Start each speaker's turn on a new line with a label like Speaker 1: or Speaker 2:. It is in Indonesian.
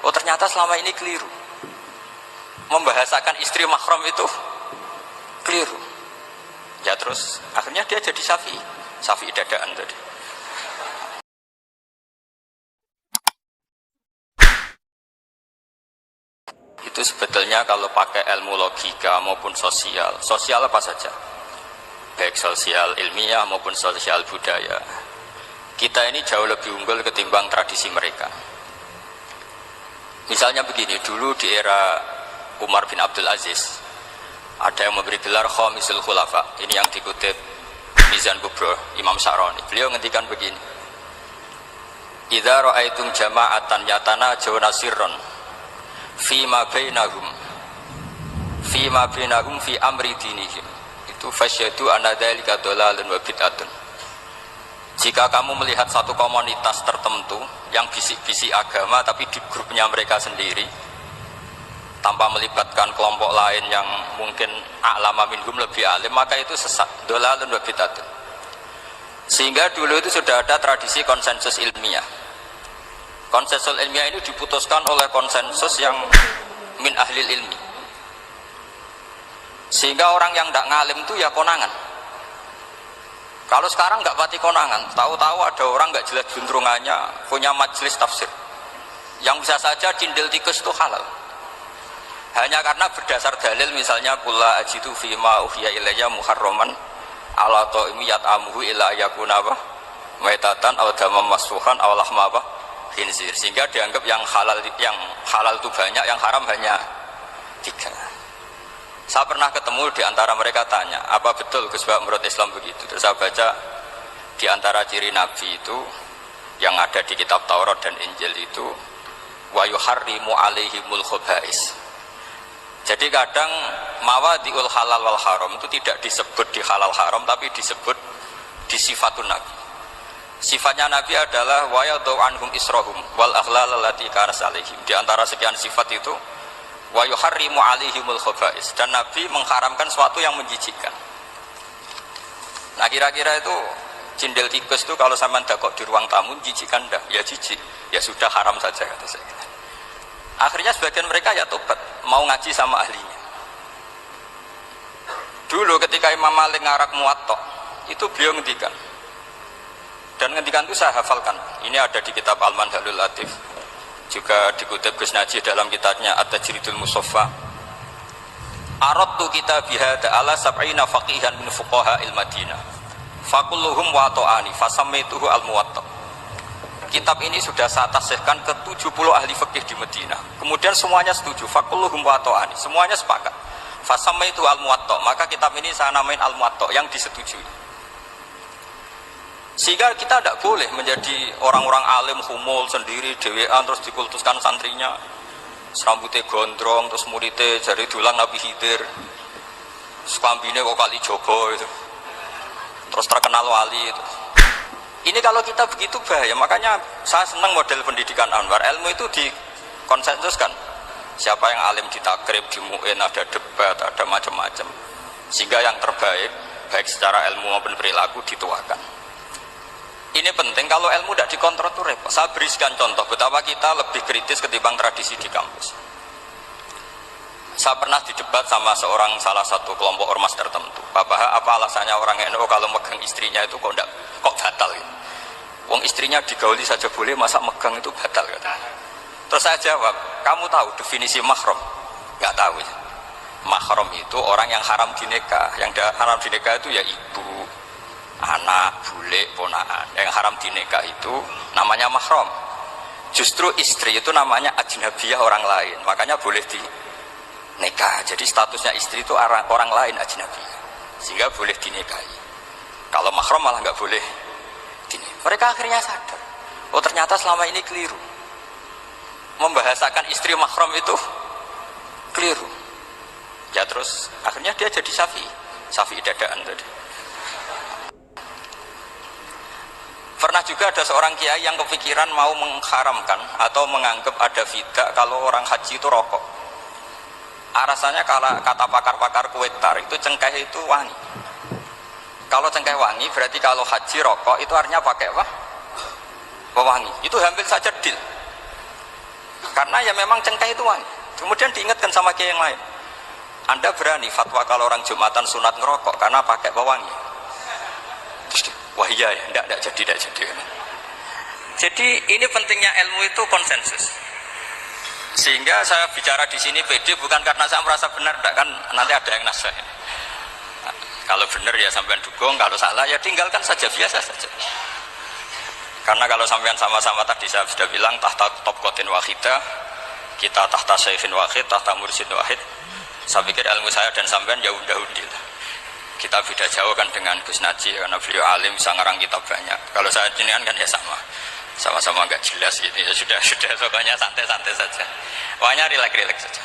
Speaker 1: Oh ternyata selama ini keliru. Membahasakan istri mahram itu keliru. Ya terus akhirnya dia jadi Syafi'i dadaan tadi. Itu sebetulnya kalau pakai ilmu logika maupun sosial apa saja, baik sosial ilmiah maupun sosial budaya, kita ini jauh lebih unggul ketimbang tradisi mereka. Misalnya begini, dulu di era Umar bin Abdul Aziz ada yang memberi gelar Khamisul Khulafa. Ini yang dikutip Mizan Kubro Imam Syaroni. Beliau ngendikan begini, idza ra'aitum jama'atan yatanajawna sirran fima bainahum fi amri dinihim, itu fasyadu anna dzalika dhalalun wa bid'atun. Jika kamu melihat satu komunitas tertentu yang bisik-bisik agama tapi di grupnya mereka sendiri tanpa melibatkan kelompok lain yang mungkin a'lama minhum, lebih alim, maka itu sesat, dhalalun wa bid'atun. Sehingga dulu itu sudah ada tradisi konsensus ilmiah. Konsensus ilmiah ini diputuskan oleh konsensus yang min ahlil ilmi. Sehingga orang yang tidak ngalim itu ya konangan. Kalau sekarang nggak pati konangan, tahu-tahu ada orang nggak jelas juntrungannya punya majelis tafsir yang bisa saja cindil tikus itu halal. Hanya karena berdasar dalil, misalnya kula ajidu fima uhiya ilayya muharraman ala ta'imi yat'amuhu ila yakuna maitatan aw damam masfuhan aw lahma khinzir, sehingga dianggap yang halal itu banyak, yang haram hanya 3. Saya pernah ketemu di antara mereka, tanya, apa betul Gus Bak menurut Islam begitu? Terus saya baca di antara ciri Nabi itu yang ada di kitab Taurat dan Injil itu wa yuharrimu alaihimul khaba'is. Jadi kadang mawadiul halal wal haram itu tidak disebut di halal haram, tapi disebut di sifatun Nabi. Sifatnya Nabi adalah wa yadau anhum israhum wal aghlal allati kanas alaihim. Di antara sekian sifat itu wa yuharrimu alaihimul khaba'is, dan Nabi mengharamkan sesuatu yang menjijikkan. Nah kira-kira itu cindil tikus itu kalau sama dakok di ruang tamu jijikkan enggak? Ya jijik, ya sudah haram saja kata saya. Akhirnya sebagian mereka ya tobat, mau ngaji sama ahlinya. Dulu ketika Imam Malik ngarak Muwatta, itu beliau ngendikan, dan ngendikan itu saya hafalkan. Ini ada di kitab Al-Manhalul Latif, juga dikutip Gus Najih dalam kitabnya At-Tajridul Musaffa. Aradtu kitabiha ala sab'ina faqihan min fuqaha il-Madinah fakulluhum wato'ani fasammaituhu al-Muwatta. Kitab ini sudah saya tasihkan ke 70 ahli fikih di Madinah, kemudian semuanya setuju, fakulluhum wato'ani, semuanya sepakat, fasammaituhu al-Muwatta, maka kitab ini saya namain al-Muwatta, yang disetujui. Sehingga kita tidak boleh menjadi orang-orang alim humul sendiri dewean terus dikultuskan santrinya, serambutnya gondrong, terus muridnya jari dulang Nabi Khidir, sekambine kok kali Jogo itu, terus terkenal wali itu. Ini kalau kita begitu bahaya. Makanya saya senang model pendidikan Anwar, ilmu itu dikonsensuskan. Siapa yang alim ditakrib, di mu'in, ada debat, ada macam-macam, sehingga yang terbaik baik secara ilmu maupun perilaku dituakan. Ini penting. Kalau ilmu tidak dikontrol itu repot. Saya berikan contoh betapa kita lebih kritis ketimbang tradisi di kampus. Saya pernah didebat sama salah satu kelompok ormas tertentu. Bapak, apa alasannya orang NU kalau megang istrinya itu kok batal gitu? Wong istrinya digauli saja boleh, masa megang itu batal gitu. Terus saya jawab, kamu tahu definisi mahram? Gak tahu ya. Mahram itu orang yang haram dinikah. Yang haram dinikah itu ya ibu, anak, bule, ponakan. Yang haram dinikah itu namanya mahram. Justru istri itu namanya ajnabiyah, orang lain, makanya boleh dinikah. Jadi statusnya istri itu orang lain, ajnabiyah, sehingga boleh dinikahi. Kalau mahram malah nggak boleh dinikahi. Mereka akhirnya sadar, oh ternyata selama ini keliru. Membahasakan istri mahram itu keliru. Ya terus akhirnya dia jadi Syafi'i dadaan tadi. Pernah juga ada seorang kiai yang kepikiran mau mengharamkan atau menganggap ada fidah kalau orang haji itu rokok. Alasannya kalau kata pakar-pakar kuetar itu cengkeh itu wangi. Kalau cengkeh wangi berarti kalau haji rokok itu artinya pakai apa? Pewangi. Itu hampir saja deal. karena ya memang cengkeh itu wangi. Kemudian diingatkan sama kiai yang lain, Anda berani fatwa kalau orang Jumatan sunat ngerokok karena pakai pewangi? Terus, wah iya ya, tidak jadi. Jadi ini pentingnya ilmu itu konsensus. Sehingga saya bicara di sini pede bukan karena saya merasa benar, enggak, kan nanti ada yang nasihat. Kalau benar ya sampean dukung, kalau salah ya tinggalkan saja, biasa saja. Karena kalau sampean sama-sama tadi saya sudah bilang tahta topkotin wahidah, kita tahta syekhin wahid, tahta mursyid wahid. Saya pikir ilmu saya dan sampean ya undi lah. Kita beda jauh kan dengan Gus Naji karena beliau alim, bisa ngarang kitab banyak. Kalau saya jenengan kan ya sama-sama nggak jelas gitu ya, sudah pokoknya santai-santai saja, pokoknya rileks saja.